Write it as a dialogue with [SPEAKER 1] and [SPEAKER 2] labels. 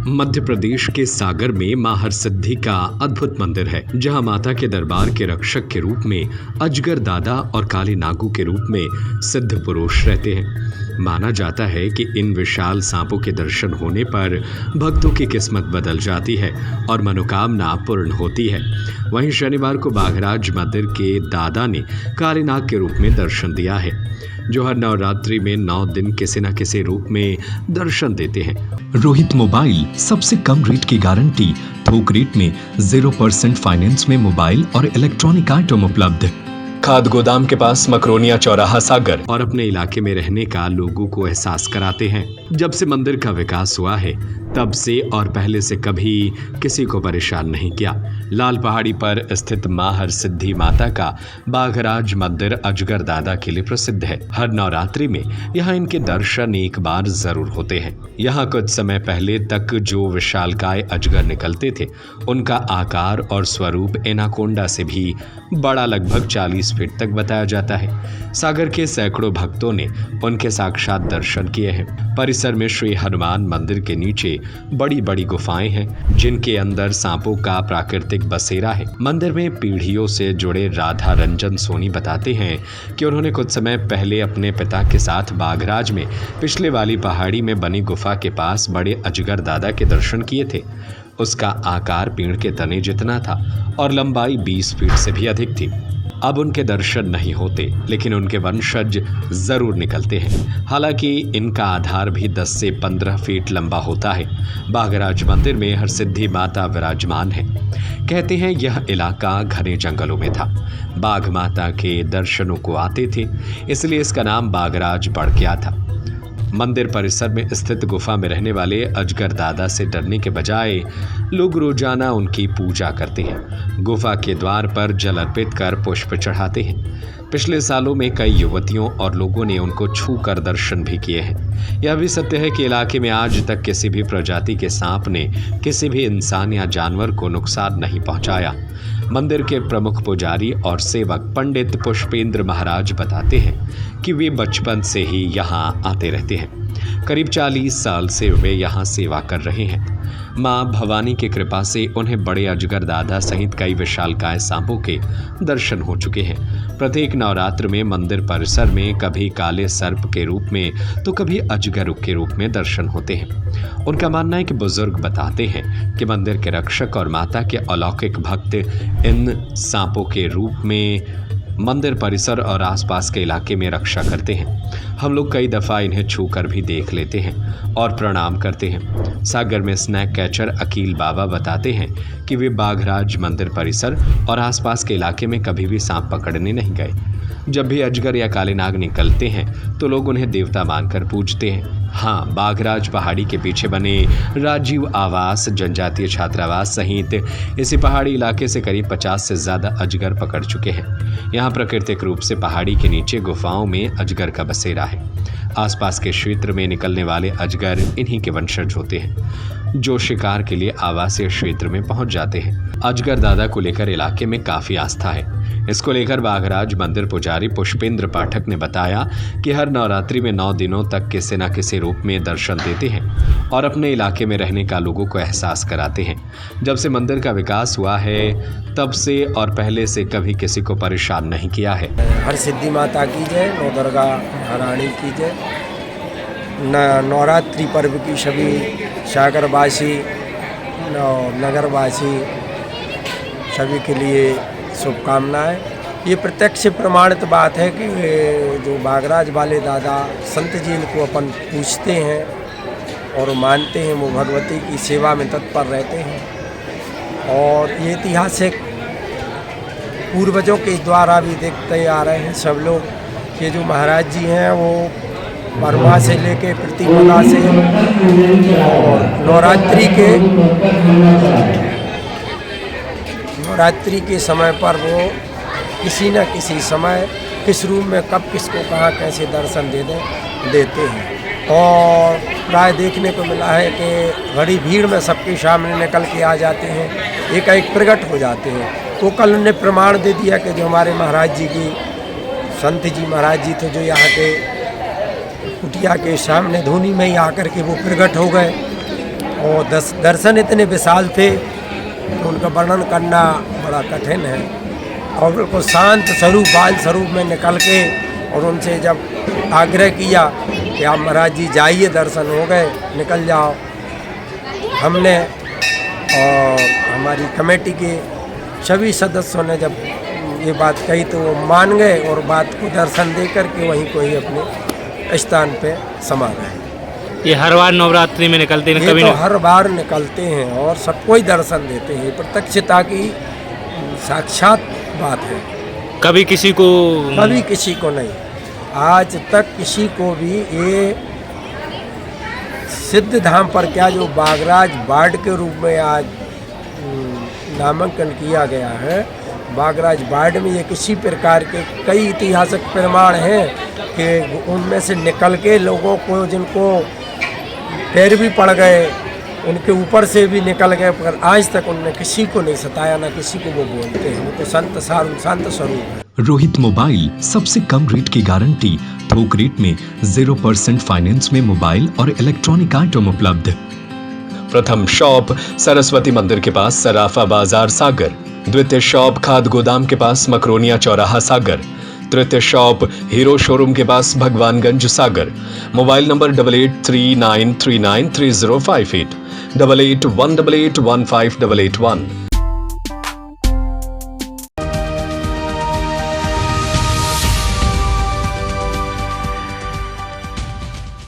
[SPEAKER 1] मध्य प्रदेश के सागर में मां हरसिद्धि का अद्भुत मंदिर है, जहां माता के दरबार के रक्षक के रूप में अजगर दादा और काले नागू के रूप में सिद्ध पुरुष रहते हैं। माना जाता है कि इन विशाल सांपों के दर्शन होने पर भक्तों की किस्मत बदल जाती है और मनोकामना पूर्ण होती है। वहीं शनिवार को बाघराज मंदिर के दादा ने काले नाग के रूप में दर्शन दिया है, जो हर नवरात्रि में 9 दिन किसी न किसी रूप में दर्शन देते हैं।
[SPEAKER 2] रोहित मोबाइल सबसे कम रेट की गारंटी, थोक रेट में 0% फाइनेंस में मोबाइल और इलेक्ट्रॉनिक आइटम उपलब्ध।
[SPEAKER 1] खाद गोदाम के पास मकरोनिया चौराहा सागर। और अपने इलाके में रहने का लोगों को एहसास कराते हैं। जब से मंदिर का विकास हुआ है तब से और पहले से कभी किसी को परेशान नहीं किया। लाल पहाड़ी पर स्थित मां हरसिद्धि माता का बाघराज मंदिर अजगर दादा के लिए प्रसिद्ध है। हर नवरात्रि में यहाँ इनके दर्शन एक बार जरूर होते हैं। यहाँ कुछ समय पहले तक जो विशालकाय अजगर निकलते थे, उनका आकार और स्वरूप एनाकोंडा से भी बड़ा, लगभग 40 फीट तक बताया जाता है। सागर के सैकड़ों भक्तों ने उनके साक्षात दर्शन किए हैं। परिसर में श्री हनुमान मंदिर के नीचे बड़ी बड़ी गुफाएं हैं, जिनके अंदर सांपों का प्राकृतिक बसेरा है। मंदिर में पीढ़ियों से जुड़े राधा रंजन सोनी बताते हैं कि उन्होंने कुछ समय पहले अपने पिता के साथ बाघराज में पिछले वाली पहाड़ी में बनी गुफा के पास बड़े अजगर दादा के दर्शन किए थे। उसका आकार पेड़ के तने जितना था और लंबाई 20 फीट से भी अधिक थी। अब उनके दर्शन नहीं होते, लेकिन उनके वंशज जरूर निकलते हैं। हालांकि इनका आधार भी 10 से 15 फीट लंबा होता है। बाघराज मंदिर में हरसिद्धि माता विराजमान है। कहते हैं यह इलाका घने जंगलों में था। बाघ माता के दर्शनों को आते थे, इसलिए इसका नाम बाघराज पड़ गया था। मंदिर परिसर में स्थित गुफा में रहने वाले अजगर दादा से डरने के बजाय लोग रोजाना उनकी पूजा करते हैं। गुफा के द्वार पर जल अर्पित कर पुष्प चढ़ाते हैं। पिछले सालों में कई युवतियों और लोगों ने उनको छू कर दर्शन भी किए हैं। यह भी सत्य है कि इलाके में आज तक किसी भी प्रजाति के सांप ने किसी भी इंसान या जानवर को नुकसान नहीं पहुंचाया। मंदिर के प्रमुख पुजारी और सेवक पंडित पुष्पेंद्र महाराज बताते हैं कि वे बचपन से ही यहाँ आते रहते हैं। करीब 40 साल से वे यहाँ सेवा कर रहे हैं। मां भवानी की कृपा से उन्हें बड़े अजगर दादा सहित कई विशालकाय सांपों के दर्शन हो चुके हैं। प्रत्येक नवरात्र में मंदिर परिसर में कभी काले सर्प के रूप में तो कभी अजगर के रूप में दर्शन होते हैं। उनका मानना है कि बुजुर्ग बताते हैं कि मंदिर के रक्षक और माता के अलौकिक भक्त इन सांपों के रूप में मंदिर परिसर और आसपास के इलाके में रक्षा करते हैं। हम लोग कई दफ़ा इन्हें छू कर भी देख लेते हैं और प्रणाम करते हैं। सागर में स्नैक कैचर अकील बाबा बताते हैं कि वे बाघराज मंदिर परिसर और आसपास के इलाके में कभी भी सांप पकड़ने नहीं गए। जब भी अजगर या काले नाग निकलते हैं तो लोग उन्हें देवता मानकर पूजते हैं। हाँ, बाघराज पहाड़ी के पीछे बने राजीव आवास जनजातीय छात्रावास सहित इसी पहाड़ी इलाके से करीब 50 से ज़्यादा अजगर पकड़ चुके हैं। यहाँ प्राकृतिक रूप से पहाड़ी के नीचे गुफाओं में अजगर का बसेरा है। आसपास के क्षेत्र में निकलने वाले अजगर इन्हीं के वंशज होते हैं, जो शिकार के लिए आवासीय क्षेत्र में पहुंच जाते हैं। अजगर दादा को लेकर इलाके में काफ़ी आस्था है। इसको लेकर बाघराज मंदिर पुजारी पुष्पेंद्र पाठक ने बताया कि हर नवरात्रि में 9 दिनों तक किसी न किसी रूप में दर्शन देते हैं और अपने इलाके में रहने का लोगों को एहसास कराते हैं। जब से मंदिर का विकास हुआ है तब से और पहले से कभी किसी को परेशान नहीं किया है।
[SPEAKER 3] हरसिद्धि माता की जय, नौ दुर्गा महारानी की जय। नवरात्रि पर्व की सभी सागरवासी नगरवासी सभी के लिए शुभकामनाएं। ये प्रत्यक्ष प्रमाणित बात है कि जो बाघराज वाले दादा संत जी इनको अपन पूछते हैं और मानते हैं, वो भगवती की सेवा में तत्पर रहते हैं। और ये ऐतिहासिक पूर्वजों के द्वारा भी देखते आ रहे हैं सब लोग। ये जो महाराज जी हैं वो बरवा से लेके प्रतिपदा से और नवरात्रि के समय पर वो किसी न किसी समय किस रूप में कब किसको कहाँ कैसे दर्शन देते हैं। और प्राय देखने को मिला है कि बड़ी भीड़ में सबके सामने निकल के आ जाते हैं, एक प्रकट हो जाते हैं। तो कल उन्होंने प्रमाण दे दिया कि जो हमारे महाराज जी की संत जी महाराज जी थे, जो यहाँ के कुटिया के सामने धोनी में ही आकर के वो प्रकट हो गए और दर्शन इतने विशाल थे कि उनका वर्णन करना बड़ा कठिन है। और बिल्कुल शांत स्वरूप बाल स्वरूप में निकल के और उनसे जब आग्रह किया कि आप महाराज जी जाइए, दर्शन हो गए, निकल जाओ, हमने और हमारी कमेटी के सभी सदस्यों ने जब ये बात कही तो वो मान गए और बात को दर्शन दे करके वहीं को ही अपने स्थान पे समा गए।
[SPEAKER 4] ये हर बार नवरात्रि में निकलते हैं?
[SPEAKER 3] ये
[SPEAKER 4] कभी
[SPEAKER 3] तो
[SPEAKER 4] नहीं?
[SPEAKER 3] हर बार निकलते हैं और सबको ही दर्शन देते हैं। प्रत्यक्षता की साक्षात बात है।
[SPEAKER 4] कभी किसी को?
[SPEAKER 3] कभी किसी को नहीं, आज तक किसी को भी। ये सिद्ध धाम पर क्या जो बागराज बाड़ के रूप में आज नामांकन किया गया है, बागराज बाड़ में ये किसी प्रकार के कई ऐतिहासिक प्रमाण हैं कि उनमें से निकल के लोगों को, जिनको पैर भी पड़ गए, उनके ऊपर से भी निकल गए, पर आज तक उनने किसी को नहीं सताया, ना किसी को वो बोलते हैं। वो तो शांत स्वरूप है।
[SPEAKER 2] रोहित मोबाइल, सबसे कम रेट की गारंटी, थोक रेट में 0% फाइनेंस में मोबाइल और इलेक्ट्रॉनिक आइटम उपलब्ध।
[SPEAKER 1] प्रथम शॉप सरस्वती मंदिर के पास सराफा बाजार सागर, द्वितीय शॉप खाद गोदाम के पास मकरोनिया चौराहा सागर, तृतीय शॉप हीरो शोरूम के पास भगवानगंज सागर। Mobile number 8839393058, 8818815881।